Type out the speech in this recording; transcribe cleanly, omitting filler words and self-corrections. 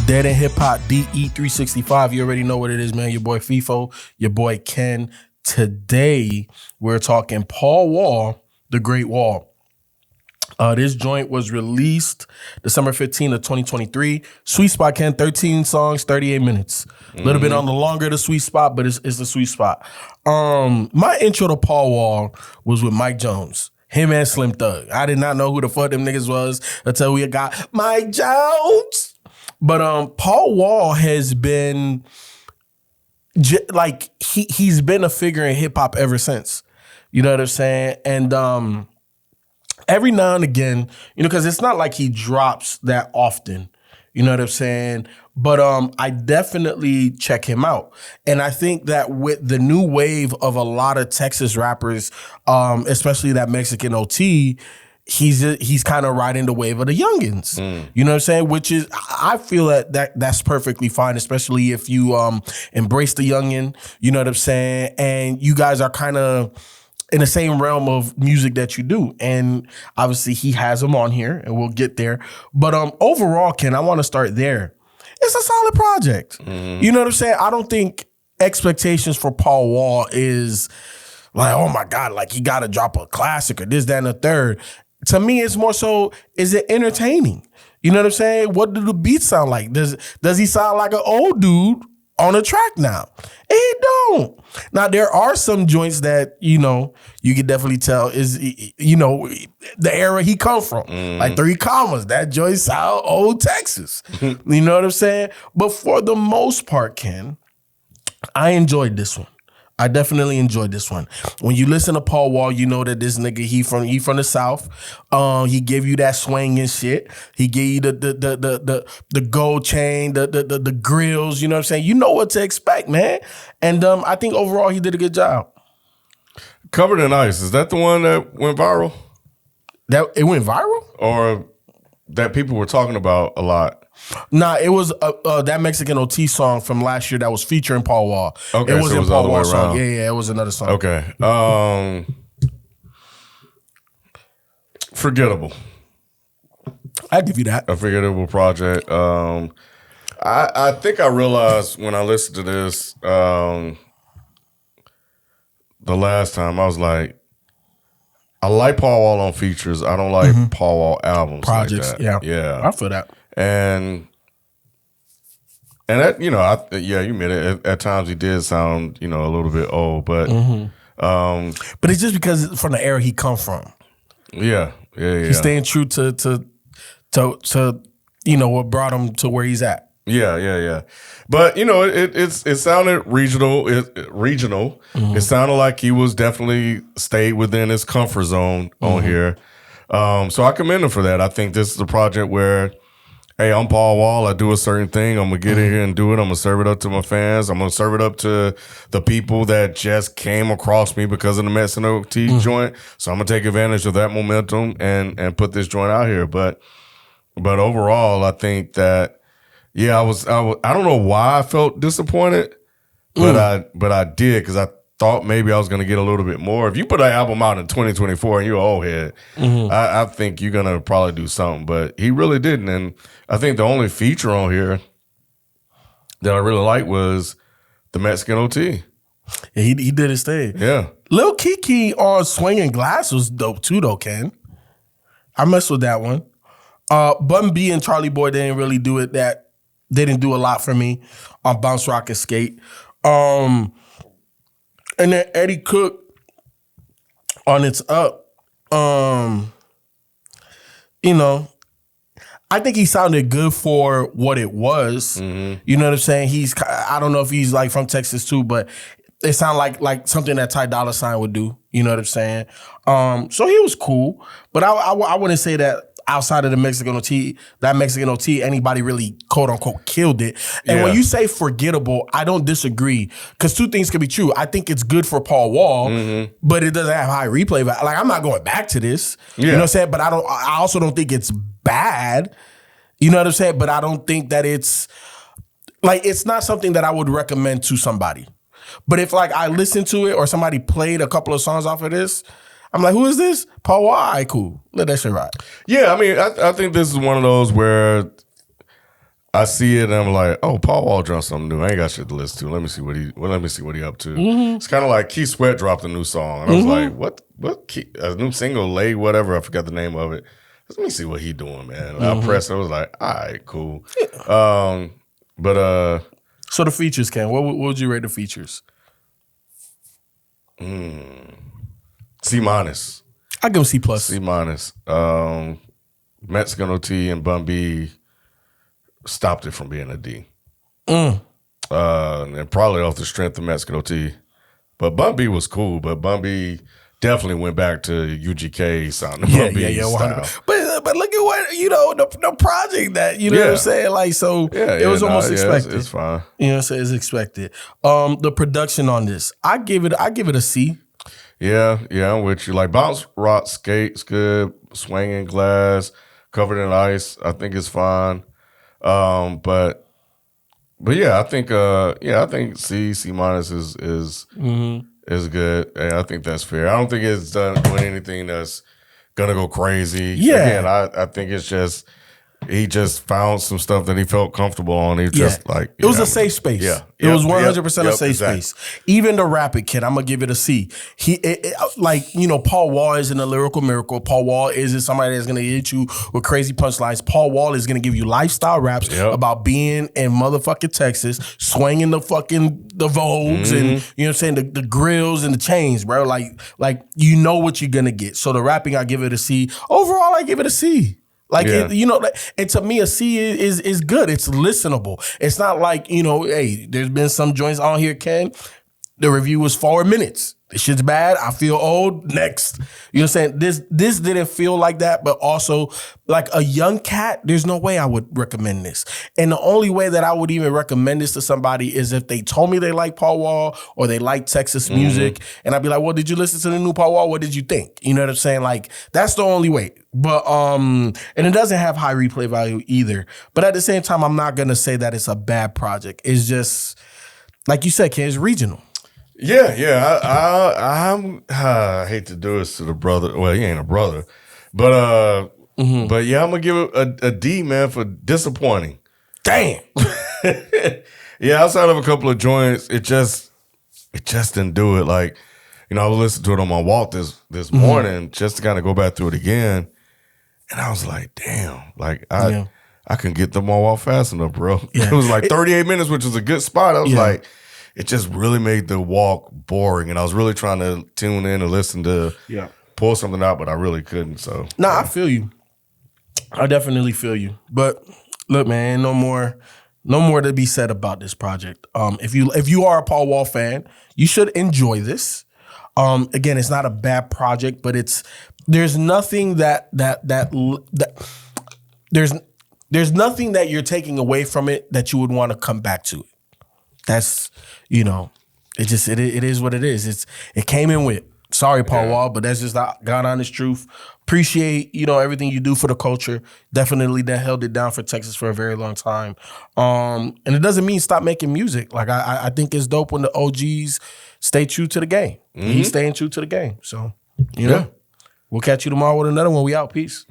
Dead and Hip Hop DE365. You already know what it is, man. Your boy FIFO, your boy Ken. Today, we're talking Paul Wall, The Great Wall. This joint was released December 15th of 2023. Sweet spot, Ken, 13 songs, 38 minutes. A little bit on the longer the sweet spot, but it's the sweet spot. My intro to Paul Wall was with Mike Jones. Him and Slim Thug. I did not know who the fuck them niggas was until we got Mike Jones. But Paul Wall has been he's been a figure in hip hop ever since. You know what I'm saying? And every now and again, because it's not like he drops that often. You know what I'm saying? But I definitely check him out. And I think that with the new wave of a lot of Texas rappers, especially that Mexican OT, he's kind of riding the wave of the youngins. You know what I'm saying? Which is, I feel that's perfectly fine, especially if you embrace the youngin, you know what I'm saying? And you guys are kind of in the same realm of music that you do. And obviously he has them on here and we'll get there. But overall, Ken, I want to start there. It's a solid project. You know what I'm saying? I don't think expectations for Paul Wall is like, oh my God, like he got to drop a classic or this, that, and the third. To me, it's more so, is it entertaining? You know what I'm saying? What do the beats sound like? Does he sound like an old dude on a track now? He don't. Now, there are some joints that, you can definitely tell is, the era he come from. Like 3 Commas, that joint sound old Texas. You know what I'm saying? But for the most part, Ken, I enjoyed this one. I definitely enjoyed this one. When you listen to Paul Wall, you know that this nigga, he from the South. He give you that swing and shit. He give you the gold chain, the grills, you know what I'm saying? You know what to expect, man. And I think overall he did a good job. Covered in Ice, is that the one that went viral? That it went viral? Or that people were talking about a lot? Nah, it was that Mexican OT song from last year that was featuring Paul Wall. Okay, it wasn't so it was Paul the other way Wall's song. around. Yeah, it was another song. Okay. Forgettable. I give you that. A forgettable project. I think I realized when I listened to this the last time, I was like, I like Paul Wall on features. I don't like Paul Wall albums. Projects, like that. yeah. I feel that. And that, you admit it. At times he did sound, a little bit old, but but it's just because from the era he come from. Yeah. He's staying true to what brought him to where he's at. Yeah. But it sounded regional. It sounded like he was definitely stayed within his comfort zone on here. So I commend him for that. I think this is a project where, hey, I'm Paul Wall. I do a certain thing. I'm gonna get in here and do it. I'm gonna serve it up to my fans. I'm gonna serve it up to the people that just came across me because of the Mexican OT joint. So I'm gonna take advantage of that momentum and put this joint out here. But overall, I think that. Yeah, I don't know why I felt disappointed, but I did because I thought maybe I was going to get a little bit more. If you put an album out in 2024 and you're an old head, I think you're going to probably do something. But he really didn't. And I think the only feature on here that I really liked was the Mexican OT. Yeah, he did his thing. Yeah. Lil Keke on Swinging Glass was dope too, though, Ken. I messed with that one. Bun B and Charlie Boy didn't really do it that. They didn't do a lot for me on Bounce Rock and Skate. And then Eddie Cook on It's Up. I think he sounded good for what it was. You know what I'm saying? I don't know if he's like from Texas too, but it sounded like something that Ty Dolla $ign would do. You know what I'm saying? So he was cool, but I wouldn't say that outside of the Mexican OT, anybody really quote unquote killed it. And when you say forgettable, I don't disagree because 2 things can be true. I think it's good for Paul Wall, but it doesn't have high replay value. Like I'm not going back to this. You know what I'm saying? But I also don't think it's bad. You know what I'm saying? But I don't think that it's not something that I would recommend to somebody. But if I listened to it or somebody played a couple of songs off of this, I'm like, who is this? Paul Wall? All right, cool. Let that shit ride. Yeah, I mean, I think this is one of those where I see it and I'm like, oh, Paul Wall dropped something new. I ain't got shit to listen to. Let me see what he up to. It's kind of like Keith Sweat dropped a new song, and I was like, what? A new single, Lay whatever. I forgot the name of it. Let me see what he doing, man. And I pressed. I was like, all right, cool. So the features, Ken. What would you rate the features? C minus. I give him C plus. C minus. Mexican OT and Bun B stopped it from being a D. And probably off the strength of Mexican OT. But Bun B was cool, but Bun B definitely went back to UGK sound. Bun B style. But look at what, the project that, what I'm saying? Like, so it was almost expected. It's fine. You know what I'm saying? It's expected. The production on this, I give it a C. Yeah, I'm with you. Like Bounce Rock Skate's good. Swinging Glass, Covered in Ice, I think it's fine. But yeah, I think C minus is good. And I think that's fair. I don't think it's doing anything that's gonna go crazy. Yeah. Again, I think it's just he just found some stuff that he felt comfortable on. He just like it was a safe space. Yeah. It was 100% a safe space. Even the Rap It Kid, I'm gonna give it a C. Paul Wall isn't a lyrical miracle. Paul Wall isn't somebody that's gonna hit you with crazy punchlines. Paul Wall is gonna give you lifestyle raps about being in motherfucking Texas, swinging the Vogues and you know what I'm saying, the grills and the chains, bro. Like you know what you're gonna get. So the rapping, I give it a C. Overall, I give it a C. And to me, a C is good. It's listenable. It's not like, hey, there's been some joints on here, Ken. The review was 4 minutes. This shit's bad. I feel old. Next. You know what I'm saying? This didn't feel like that, but also like a young cat, there's no way I would recommend this. And the only way that I would even recommend this to somebody is if they told me they like Paul Wall or they like Texas music. And I'd be like, well, did you listen to the new Paul Wall? What did you think? You know what I'm saying? Like, that's the only way. But, and it doesn't have high replay value either. But at the same time, I'm not going to say that it's a bad project. It's just, like you said, Ken, it's regional. Yeah. I hate to do this to the brother. Well, he ain't a brother, but yeah, I'm gonna give it a D, man, for disappointing. Damn. Yeah, outside of a couple of joints, it just didn't do it. Like, I was listening to it on my walk this morning just to kind of go back through it again, and I was like, damn, like I couldn't get them all walk fast enough, bro. Yeah. It was like 38 minutes, which was a good spot. I was like, it just really made the walk boring, and I was really trying to tune in and listen to pull something out, but I really couldn't. So I feel you. I definitely feel you. But look, man, no more to be said about this project. If you are a Paul Wall fan, you should enjoy this. Again, it's not a bad project, but there's nothing that there's nothing that you're taking away from it that you would want to come back to it. That's, it is what it is. It came in with. Sorry, Paul Wall, but that's just the God honest truth. Appreciate, everything you do for the culture. Definitely that held it down for Texas for a very long time. And it doesn't mean stop making music. Like I think it's dope when the OGs stay true to the game. He's staying true to the game. So, we'll catch you tomorrow with another one. We out. Peace.